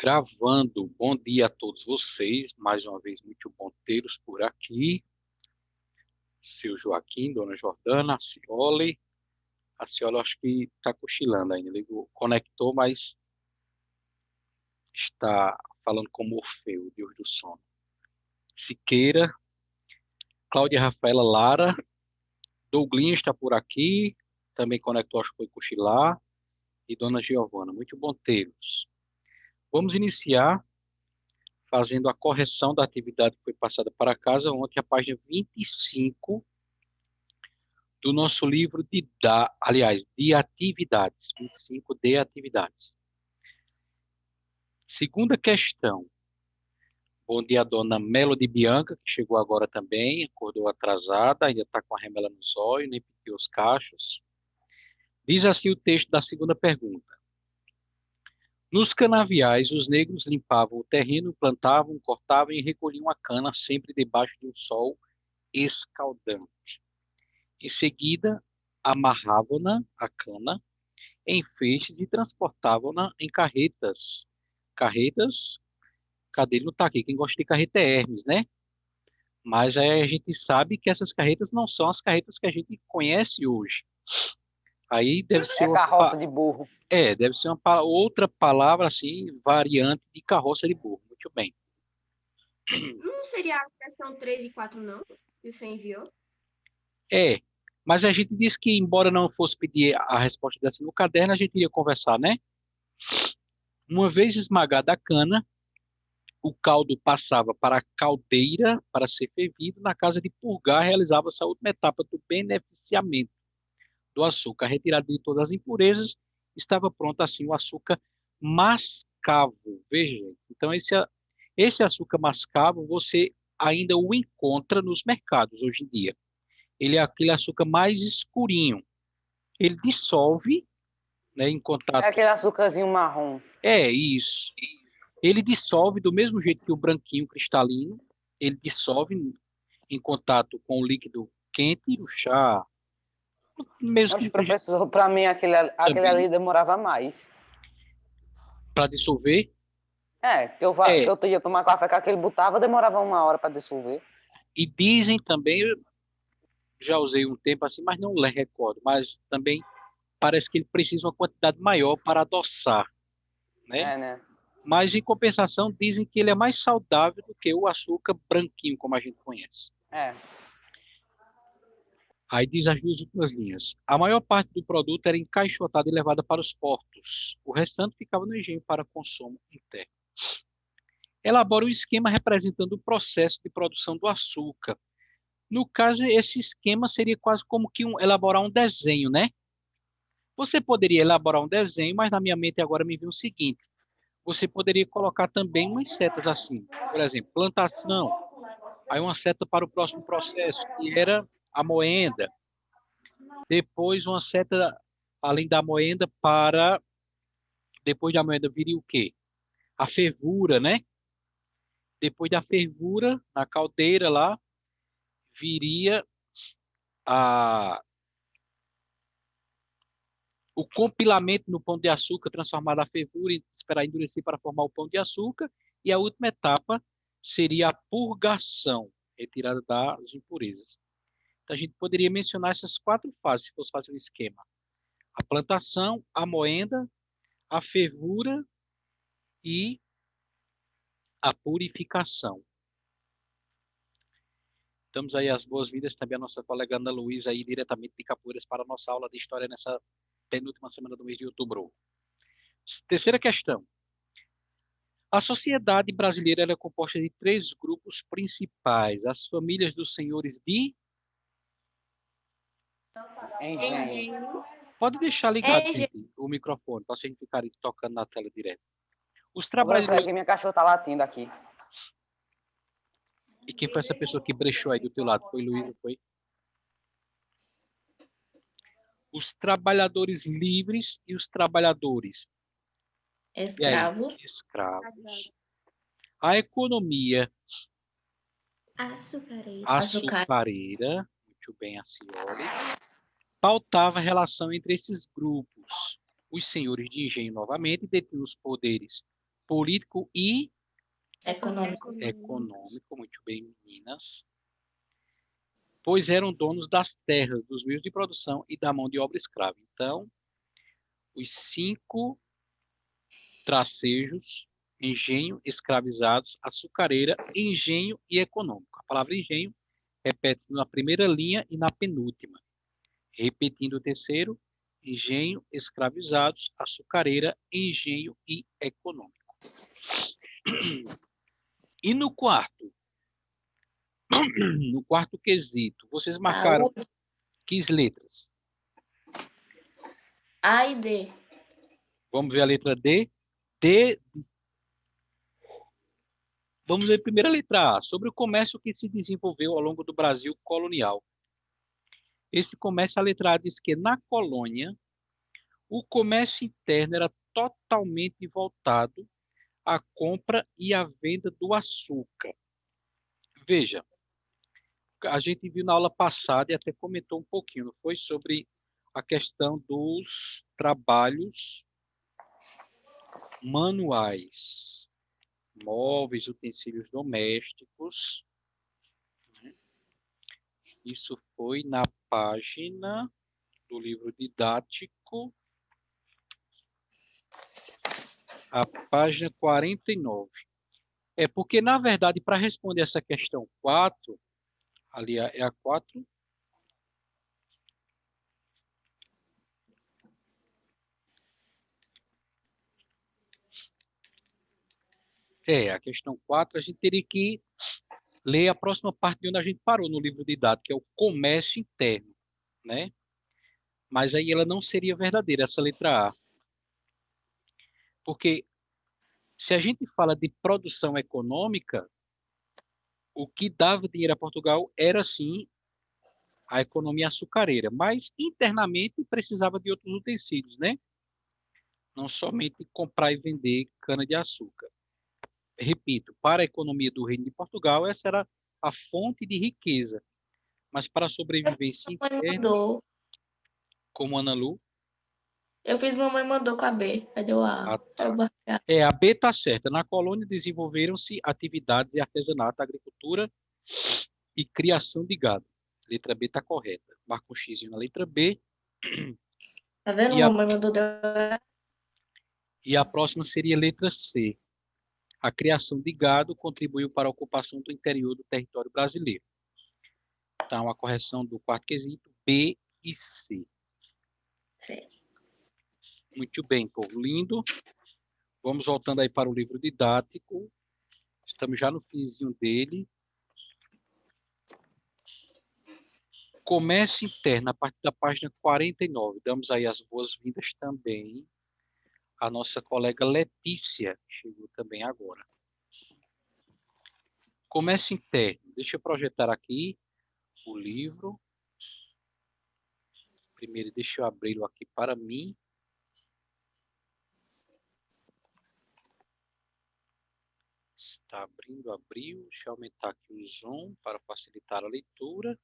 Gravando. Bom dia a todos vocês. Mais uma vez, muito bom tê-los por aqui. Seu Joaquim, Dona Jordana, a Cioli. A Cioli acho que está cochilando ainda. Ligou, conectou, mas está falando com Morfeu, o Deus do sono. Siqueira, Cláudia Rafaela Lara, Douglinha está por aqui. Também conectou, acho que foi cochilar. E Dona Giovana. Muito bom tê-los. Vamos iniciar fazendo a correção da atividade que foi passada para casa ontem, a página 25 do nosso livro de atividades, 25 de atividades. Segunda questão. Bom dia, dona Melody Bianca, que chegou agora também, acordou atrasada, ainda está com a remela nos olhos, nem pediu os cachos. Diz assim o texto da segunda pergunta. Nos canaviais, os negros limpavam o terreno, plantavam, cortavam e recolhiam a cana, sempre debaixo de um sol escaldante. Em seguida, amarravam-na, a cana, em feixes e transportavam-na em carretas. Carretas, cadê ele? Não está aqui. Quem gosta de carreta é Hermes, né? Mas aí a gente sabe que essas carretas não são as carretas que a gente conhece hoje. Aí deve ser É carroça de burro. deve ser outra palavra assim, variante de carroça de burro. Muito bem. Não seria a questão 3 e 4, não? Que você enviou? É, mas a gente disse que, embora não fosse pedir a resposta dessa no caderno, a gente iria conversar, né? Uma vez esmagada a cana, o caldo passava para a caldeira para ser fervido. Na casa de purgar, realizava-se a última etapa do beneficiamento do açúcar. Retirado de todas as impurezas, estava pronto assim o açúcar mascavo. Veja, gente. Então, esse açúcar mascavo, você ainda o encontra nos mercados hoje em dia. Ele é aquele açúcar mais escurinho. Ele dissolve, né, em É contato. aquele açúcarzinho marrom. É isso. Ele dissolve do mesmo jeito que o branquinho cristalino, ele dissolve em contato com o líquido quente, o chá, mesmo Mas, que seja professor, para mim aquele também ali demorava mais. para dissolver. Que É, eu ia tomar café com aquele botava, demorava 1 hora para dissolver. e dizem também, eu já usei um tempo assim, mas não recordo, mas também parece que ele precisa uma quantidade maior para adoçar, né? É, né? Mas em compensação dizem que ele é mais saudável do que o açúcar branquinho, como a gente conhece. É. Aí diz as duas últimas linhas. A maior parte do produto era encaixotada e levada para os portos. O restante ficava no engenho para consumo interno. Elabora um esquema representando o processo de produção do açúcar. No caso, esse esquema seria quase como que elaborar um desenho, né? Você poderia elaborar um desenho, mas na minha mente agora me veio o seguinte: você poderia colocar também umas setas assim. Por exemplo, plantação. Aí uma seta para o próximo processo, que era a moenda. Depois uma seta além da moenda para depois da moenda viria o quê? A fervura, né? Depois da fervura na caldeira lá viria a o compilamento no pão de açúcar, transformado a fervura e esperar endurecer para formar o pão de açúcar, e a última etapa seria a purgação, retirada das impurezas. Então a gente poderia mencionar essas 4 fases se fosse fazer um esquema: a plantação, a moenda, a fervura e a purificação. Damos aí as boas-vindas também à nossa colega Ana Luísa, aí diretamente de Capoeiras, para a nossa aula de história nessa penúltima semana do mês de outubro. Terceira questão. A sociedade brasileira ela é composta de 3 grupos principais: as famílias dos senhores de... Engenho. Engenho. Pode deixar ligado, Engenho. gente, o microfone, para vocês não ficarem tocando na tela direto. Os Ô, professor, é trabalhadores... que minha cachorra tá latindo aqui. E quem foi essa pessoa que brechou aí do teu lado? Foi Luísa, foi? Os trabalhadores livres e os trabalhadores... E aí? Escravos, Escravos. A economia Açucareiro. açucareira, muito bem, a Cioli, pautava a relação entre esses grupos. Os senhores de engenho, novamente, detinham os poderes político e Econômico. econômico, muito bem, meninas, pois eram donos das terras, dos meios de produção e da mão de obra escrava. Então, os 5 tracejos: engenho, escravizados, açucareira, engenho e econômico. A palavra engenho repete-se na primeira linha e na penúltima. Repetindo o terceiro: engenho, escravizados, açucareira, engenho e econômico. E no quarto? No quarto quesito, vocês marcaram Saúde. que letras? A e D. Vamos ver a letra D. D. Vamos ver a primeira letra A. Sobre o comércio que se desenvolveu ao longo do Brasil colonial. Esse comércio, a letra A diz que na colônia, o comércio interno era totalmente voltado à compra e à venda do açúcar. Veja, a gente viu na aula passada e até comentou um pouquinho, não foi? Sobre a questão dos trabalhos manuais, móveis, utensílios domésticos. Isso foi na página do livro didático, a página 49. É porque, na verdade, para responder essa questão 4, ali é a 4, a questão 4, a gente teria que ler a próxima parte de onde a gente parou no livro didático, que é o comércio interno, né? Mas aí ela não seria verdadeira, essa letra A. Porque se a gente fala de produção econômica, o que dava dinheiro a Portugal era, sim, a economia açucareira, mas internamente precisava de outros utensílios, né? Não somente comprar e vender cana-de-açúcar. Repito, para a economia do Reino de Portugal, essa era a fonte de riqueza. Mas para a sobrevivência Mamãe interna, mandou. como Ana Lu, Eu fiz mamãe mandou com a B. Cadê o A? a B está certa. Na colônia desenvolveram-se atividades de artesanato, agricultura e criação de gado. Letra B está correta. Marca um X na letra B. Tá vendo? E a, Mamãe mandou. e a próxima seria a letra C. A criação de gado contribuiu para a ocupação do interior do território brasileiro. Então, a correção do quarto quesito, B e C. Certo. Muito bem, povo lindo. Vamos voltando aí para o livro didático. Estamos já no finzinho dele. Comércio interno, a partir da página 49. Damos aí as boas-vindas também à nossa colega Letícia, que chegou também agora. Comércio interno. Deixa eu projetar aqui o livro. Primeiro, deixa eu abri-lo aqui para mim. Está abrindo, abriu. Deixa eu aumentar aqui o zoom para facilitar a leitura.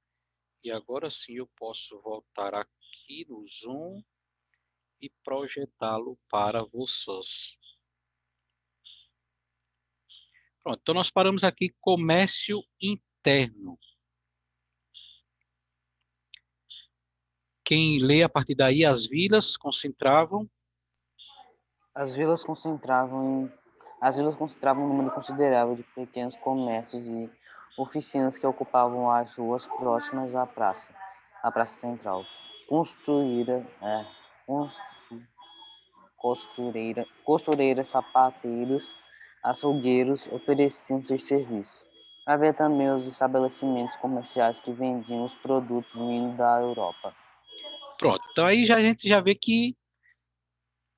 E agora sim eu posso voltar aqui no zoom e projetá-lo para vocês. Pronto, então nós paramos aqui, comércio interno. Quem lê a partir daí, as vilas concentravam. As vilas concentravam um número considerável de pequenos comércios e oficinas que ocupavam as ruas próximas à praça central. Costureiras, sapateiros, açougueiros ofereciam seus serviços. Havia também os estabelecimentos comerciais que vendiam os produtos vindos da Europa. Pronto, então aí a gente já vê que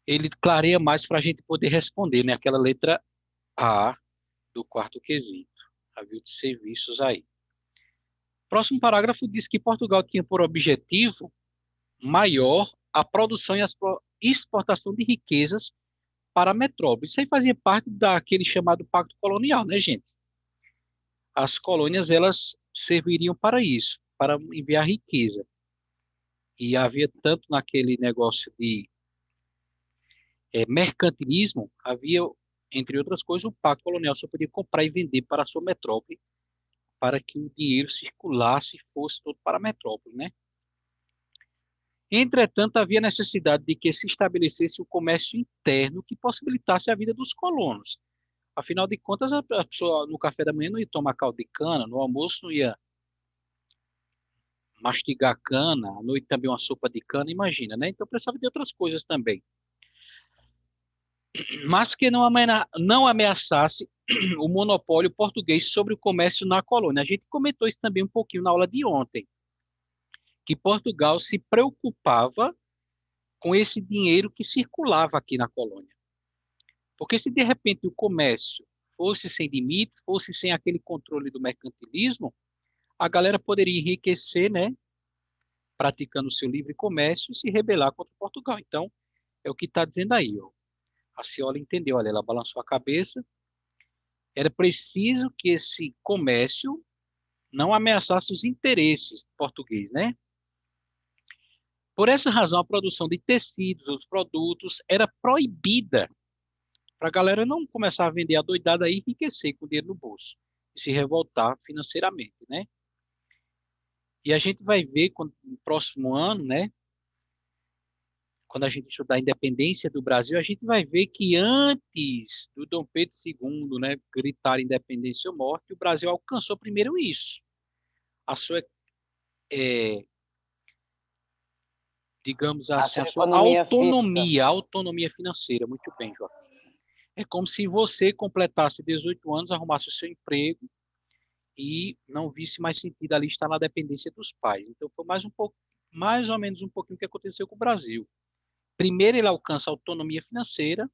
ele clareia mais para a gente poder responder, né? Aquela letra A do quarto quesito. Havia de serviços aí. Próximo parágrafo diz que Portugal tinha por objetivo maior a produção e a exportação de riquezas para a metrópole. Isso aí fazia parte daquele chamado Pacto Colonial, né, gente? As colônias, elas serviriam para isso, para enviar riqueza. E havia tanto naquele negócio de mercantilismo, havia Entre outras coisas, o pacto colonial só podia comprar e vender para a sua metrópole, para que o dinheiro circulasse e fosse todo para a metrópole, né? Entretanto, havia necessidade de que se estabelecesse o comércio interno que possibilitasse a vida dos colonos. Afinal de contas, a pessoa no café da manhã não ia tomar caldo de cana, no almoço não ia mastigar cana, à noite também uma sopa de cana, imagina, né? Então precisava de outras coisas também. Mas que não ameaçasse o monopólio português sobre o comércio na colônia. A gente comentou isso também um pouquinho na aula de ontem, que Portugal se preocupava com esse dinheiro que circulava aqui na colônia. Porque se de repente o comércio fosse sem limites, fosse sem aquele controle do mercantilismo, a galera poderia enriquecer, né, praticando o seu livre comércio e se rebelar contra Portugal. Então, é o que está dizendo aí, ó. A Ciola entendeu, olha, ela balançou a cabeça. Era preciso que esse comércio não ameaçasse os interesses portugueses, né? Por essa razão, a produção de tecidos, os produtos, era proibida para a galera não começar a vender a doidada e enriquecer com o dinheiro no bolso e se revoltar financeiramente, né? E a gente vai ver no próximo ano, né? Quando a gente estudar a independência do Brasil, a gente vai ver que antes do Dom Pedro II, né, gritar independência ou morte, o Brasil alcançou primeiro isso, a sua, é, digamos A assim, sua a sua economia física. autonomia financeira. Muito bem, João. É como se você completasse 18 anos, arrumasse o seu emprego e não visse mais sentido ali estar na dependência dos pais. Então foi mais um pouco, mais ou menos um pouquinho o que aconteceu com o Brasil. Primeiro ele alcança a autonomia financeira,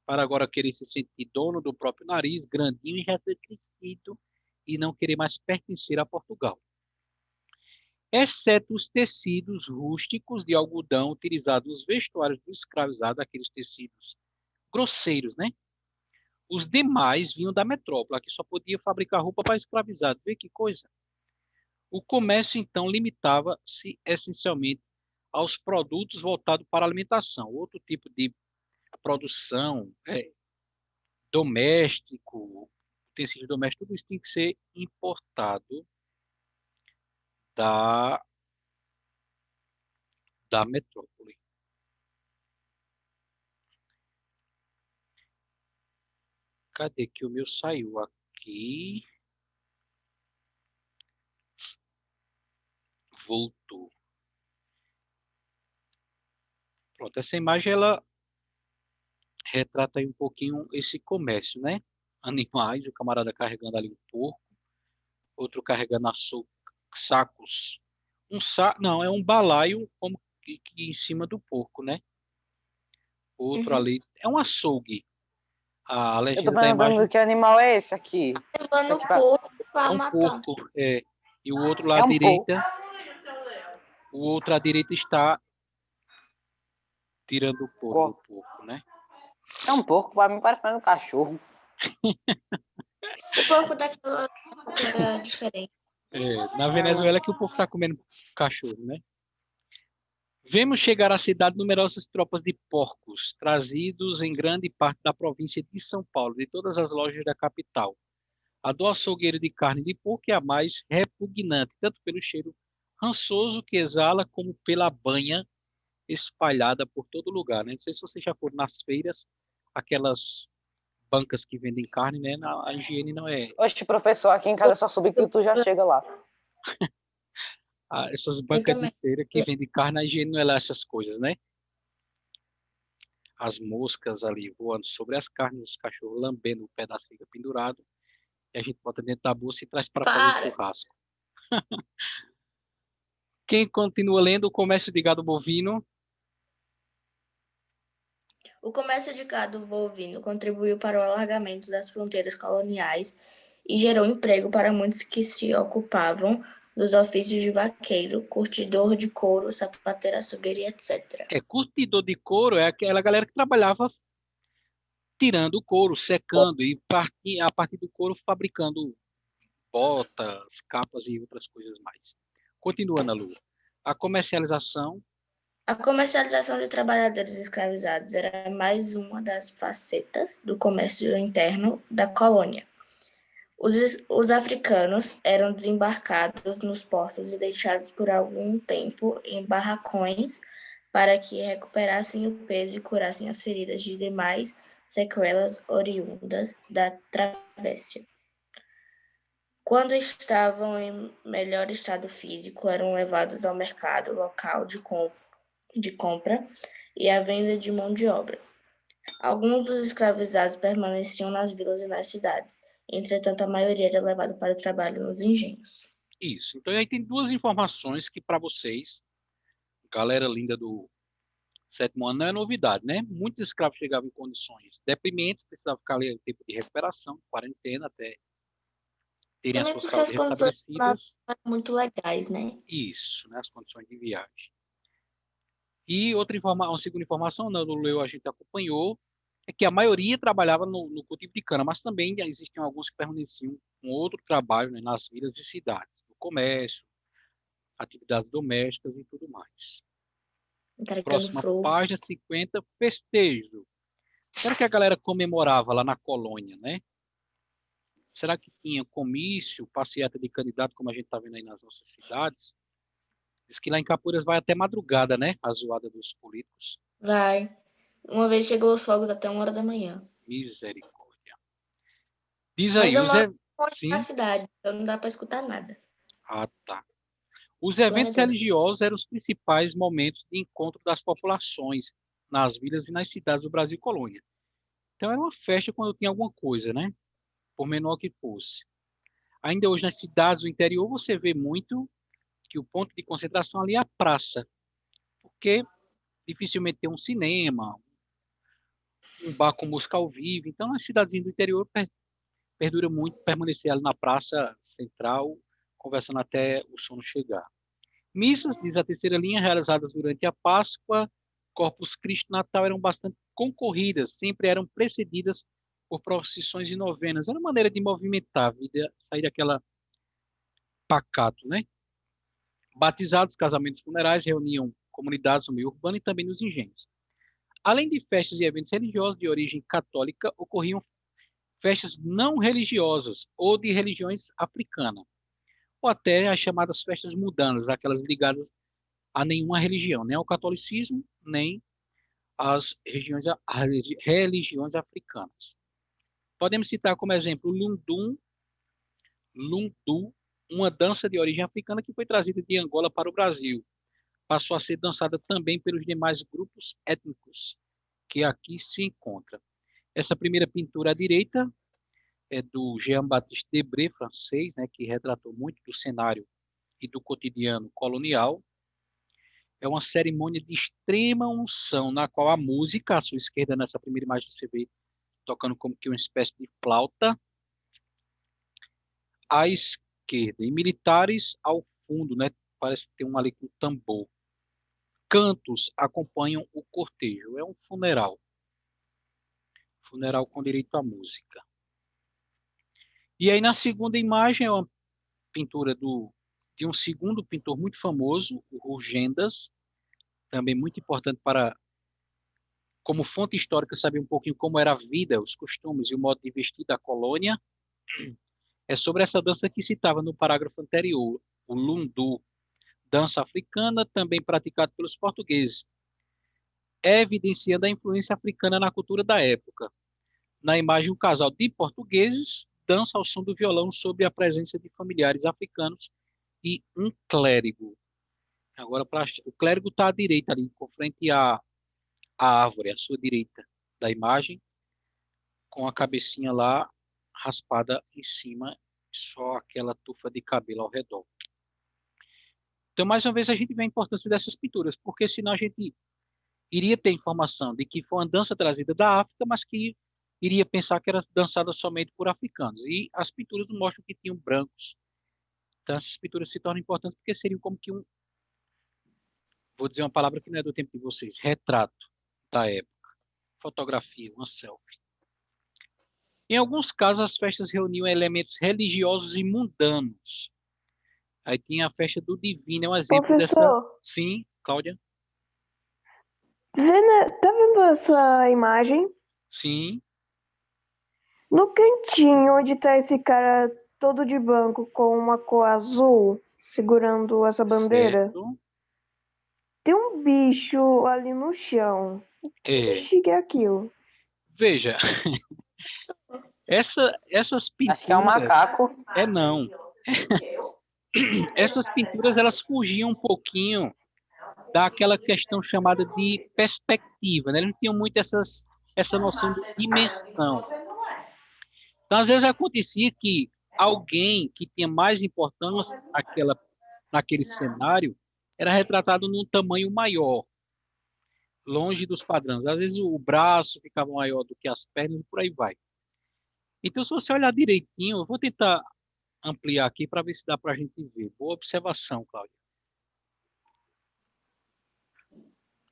para agora querer se sentir dono do próprio nariz, grandinho e já ter crescido e não querer mais pertencer a Portugal. Exceto os tecidos rústicos de algodão utilizados nos vestuários do escravizado, aqueles tecidos grosseiros, né? Os demais vinham da metrópole, que só podia fabricar roupa para escravizado. Vê que coisa. O comércio, então, limitava-se essencialmente aos produtos voltados para a alimentação. Outro tipo de produção doméstico, utensílio doméstico, tudo isso tem que ser importado da, da metrópole. Cadê que o meu saiu aqui? Voltou. Pronto, essa imagem ela retrata aí um pouquinho esse comércio, né? Animais, o camarada carregando ali um porco, outro carregando sacos. Não, é um balaio como que em cima do porco, né? Outro Uhum. ali é um açougue. A Eu tô legenda da perguntando imagem que animal é esse aqui. Levando Isso o aqui porco é pra um matar. porco, e o outro lá à é um porco. direita, o outro à direita está tirando o couro do porco, né? Isso é um porco, pra mim parece mais um cachorro. O porco daquela época era diferente. Na Venezuela é que o povo está comendo cachorro, né? Vemos chegar à cidade numerosas tropas de porcos, trazidos em grande parte da província de São Paulo, de todas as lojas da capital. A do açougueiro de carne de porco é a mais repugnante, tanto pelo cheiro rançoso que exala, como pela banha espalhada por todo lugar, né? Não sei se vocês já foram nas feiras, aquelas bancas que vendem carne, né? A higiene não é. Oxe, professor, aqui em casa só soube que tu já chega lá. Essas Eu bancas de também. feira que vendem carne, a higiene não é lá essas coisas, né? As moscas ali voando sobre as carnes, os cachorros lambendo o pedaço que fica pendurado, e a gente bota dentro da bolsa e traz para fazer o Para! churrasco. Quem continua lendo o comércio de gado bovino? O comércio de gado bovino contribuiu para o alargamento das fronteiras coloniais e gerou emprego para muitos que se ocupavam dos ofícios de vaqueiro, curtidor de couro, sapateiro, açougueiro, etc. Curtidor de couro é aquela galera que trabalhava tirando o couro, secando e a partir do couro fabricando botas, capas e outras coisas mais. Continuando a Lu. A comercialização A comercialização de trabalhadores escravizados era mais uma das facetas do comércio interno da colônia. Os africanos eram desembarcados nos portos e deixados por algum tempo em barracões para que recuperassem o peso e curassem as feridas de demais sequelas oriundas da travessia. Quando estavam em melhor estado físico, eram levados ao mercado local de compra e à venda de mão de obra. Alguns dos escravizados permaneciam nas vilas e nas cidades. Entretanto, a maioria era levada para o trabalho nos engenhos. Isso. Então aí tem duas informações que para vocês, galera linda do sétimo ano, não é novidade, né? Muitos escravos chegavam em condições deprimentes, precisavam ficar ali em tempo de recuperação, quarentena, até terem a Também sua porque saúde as condições não restabelecidas. eram muito legais, né? Isso, né? As condições de viagem. E uma segunda informação, né, do Leo a gente acompanhou, é que a maioria trabalhava no cultivo de cana, mas também existiam alguns que permaneciam com outro trabalho, né, nas vilas e cidades, no comércio, atividades domésticas e tudo mais. Entregando Próxima fruta. página 50, festejo. Será que a galera comemorava lá na colônia, né? Será que tinha comício, passeata de candidato, como a gente está vendo aí nas nossas cidades? Diz que lá em Capuras vai até madrugada, né? A zoada dos políticos. Vai. Uma vez chegou os fogos até 1 hora da manhã. Misericórdia. Diz Mas aí, eu moro longe da Sim? cidade, então não dá para escutar nada. Ah, tá. Os Glória a eventos Deus. religiosos eram os principais momentos de encontro das populações nas vilas e nas cidades do Brasil colônia. Então era uma festa quando tinha alguma coisa, né? Por menor que fosse. Ainda hoje nas cidades do interior você vê muito que o ponto de concentração ali é a praça, porque dificilmente tem um cinema, um bar com música ao vivo. Então nas cidadezinhas do interior perdura muito permanecer ali na praça central, conversando até o sono chegar. Missas, diz a terceira linha, realizadas durante a Páscoa, Corpus Christi e Natal eram bastante concorridas, sempre eram precedidas por procissões e novenas. Era uma maneira de movimentar a vida, sair daquela pacato, né? Batizados, casamentos funerais reuniam comunidades no meio urbano e também nos engenhos. Além de festas e eventos religiosos de origem católica, ocorriam festas não religiosas ou de religiões africanas, ou até as chamadas festas mundanas, aquelas ligadas a nenhuma religião, nem ao catolicismo, nem às religiões africanas. Podemos citar como exemplo o Lundu, uma dança de origem africana que foi trazida de Angola para o Brasil. Passou a ser dançada também pelos demais grupos étnicos que aqui se encontram. Essa primeira pintura à direita é do Jean-Baptiste Debré, francês, né, que retratou muito do cenário e do cotidiano colonial. É uma cerimônia de extrema unção, na qual a música, à sua esquerda, nessa primeira imagem, você vê tocando como que uma espécie de flauta, à esquerda, e militares ao fundo, né? Parece ter um ali com tambor. Cantos acompanham o cortejo. É um funeral com direito à música. E aí na segunda imagem é uma pintura de um segundo pintor muito famoso, o Rugendas, também muito importante para, como fonte histórica, saber um pouquinho como era a vida, os costumes e o modo de vestir da colônia. É sobre essa dança que citava no parágrafo anterior, o lundu, dança africana também praticada pelos portugueses, evidenciando a influência africana na cultura da época. Na imagem, um casal de portugueses dança ao som do violão sob a presença de familiares africanos e um clérigo. Agora, o clérigo está à direita ali, com frente à árvore, à sua direita da imagem, com a cabecinha lá raspada em cima, só aquela tufa de cabelo ao redor. Então, mais uma vez, a gente vê a importância dessas pinturas, porque senão a gente iria ter informação de que foi uma dança trazida da África, mas que iria pensar que era dançada somente por africanos. E as pinturas mostram que tinham brancos. Então, essas pinturas se tornam importantes porque seriam como que vou dizer uma palavra que não é do tempo de vocês, retrato da época, fotografia, uma selfie. Em alguns casos, as festas reuniam elementos religiosos e mundanos. Aí tinha a festa do divino, é um exemplo dessa. Professor, Sim, Cláudia? Tá vendo essa imagem? Sim, No cantinho onde tá esse cara todo de branco com uma cor azul segurando essa bandeira, certo. tem um bicho ali no chão. Que É. bexiga é aquilo? Veja, essas Acho que é um pinturas, macaco. não. Essas pinturas elas fugiam um pouquinho daquela questão chamada de perspectiva, né? Eles não tinham muito essa noção de dimensão. Então, às vezes acontecia que alguém que tinha mais importância naquele cenário era retratado num tamanho maior, longe dos padrões. Às vezes o braço ficava maior do que as pernas e por aí vai. Então, se você olhar direitinho, eu vou tentar ampliar aqui para ver se dá para a gente ver. Boa observação, Cláudia.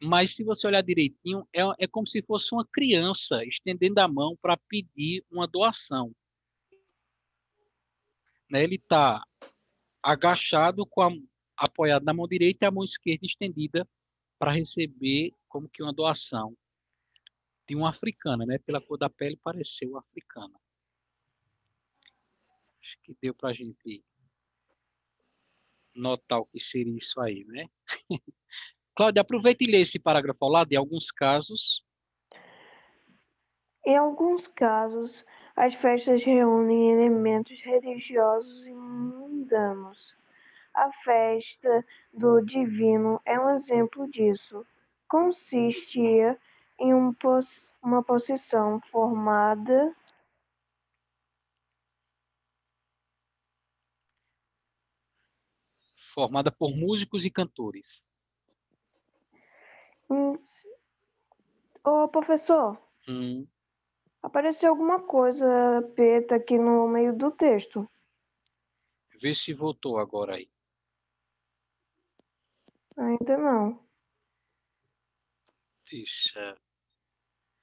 Mas se você olhar direitinho, é como se fosse uma criança estendendo a mão para pedir uma doação, né? Ele está agachado, apoiado na mão direita e a mão esquerda estendida para receber como que uma doação de uma africana, né? Pela cor da pele pareceu africana. Acho que deu para a gente notar o que seria isso aí, né? Cláudia, aproveita e lê esse parágrafo ao lado. Em alguns casos, Em alguns casos, as festas reúnem elementos religiosos e mundanos. A festa do divino é um exemplo disso. Consistia em uma procissão formada por músicos e cantores. em... Ô, professor, Hum, apareceu alguma coisa preta aqui no meio do texto. vê se voltou agora aí. Ainda não. Deixa.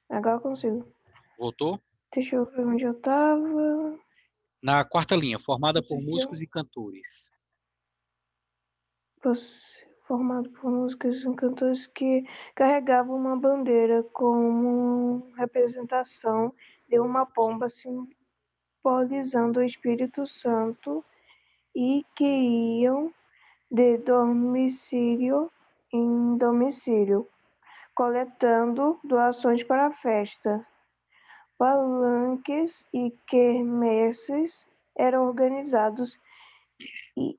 Agora eu consigo. Voltou? Deixa eu ver onde eu tava. Na quarta linha, formada por Procissão. músicos e cantores. Formado por músicos e cantores que carregavam uma bandeira como representação de uma pomba simbolizando o Espírito Santo e que iam de domicílio em domicílio, coletando doações para a festa. Palanques e quermesses eram organizados e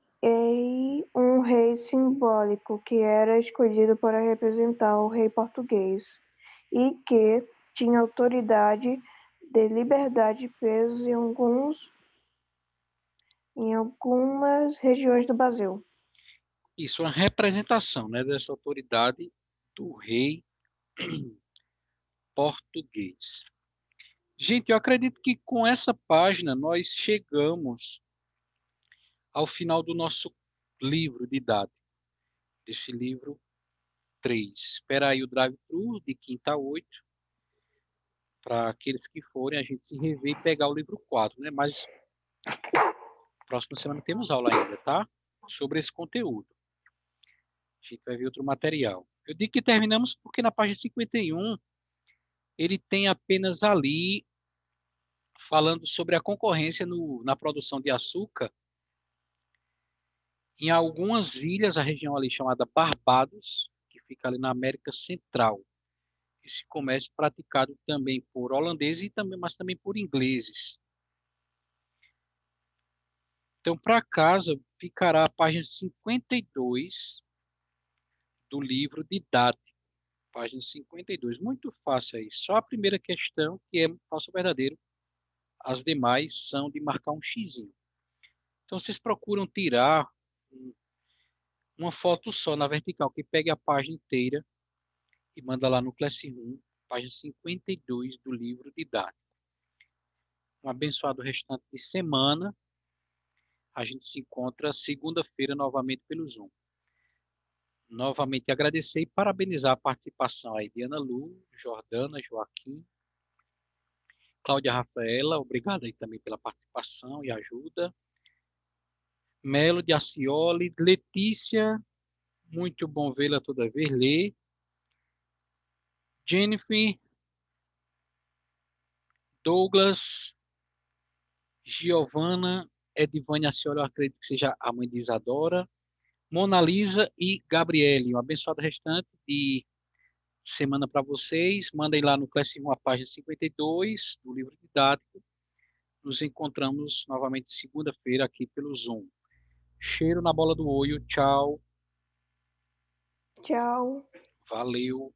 um rei simbólico que era escolhido para representar o rei português e que tinha autoridade de liberdade presos em algumas regiões do Brasil. Isso é uma representação, né, dessa autoridade do rei português. Gente, eu acredito que com essa página nós chegamos ao final do nosso livro didático, desse livro 3. Espera aí o drive-thru de quinta a 8, para aqueles que forem, a gente se rever e pegar o livro 4, né? Mas próxima semana temos aula ainda, tá? Sobre esse conteúdo. A gente vai ver outro material. Eu digo que terminamos porque na página 51 ele tem apenas ali falando sobre a concorrência na produção de açúcar em algumas ilhas, a região ali chamada Barbados, que fica ali na América Central. Esse comércio praticado também por holandeses e também, mas também por ingleses. Então, para casa, ficará a página 52 do livro didático. Página 52. Muito fácil aí. Só a primeira questão, que é falso ou verdadeiro. As demais são de marcar um xizinho. Então, vocês procuram tirar uma foto só na vertical, que pegue a página inteira e manda lá no Classroom, página 52 do livro didático. Um abençoado restante de semana. A gente se encontra segunda-feira novamente pelo Zoom. Novamente agradecer e parabenizar a participação aí de Ana Lu, Jordana, Joaquim, Cláudia Rafaela, obrigado aí também pela participação e ajuda. Melo de Acioli, Letícia, muito bom vê-la toda vez, Lê. Jennifer, Douglas, Giovana, Edivane, a senhora, eu acredito que seja a mãe de Isadora, Mona Lisa e Gabriele. Um abençoado restante de semana para vocês. Mandem lá no Classroom a página 52 do livro didático. Nos encontramos novamente segunda-feira aqui pelo Zoom. Cheiro na bola do olho. Tchau. Tchau. Valeu.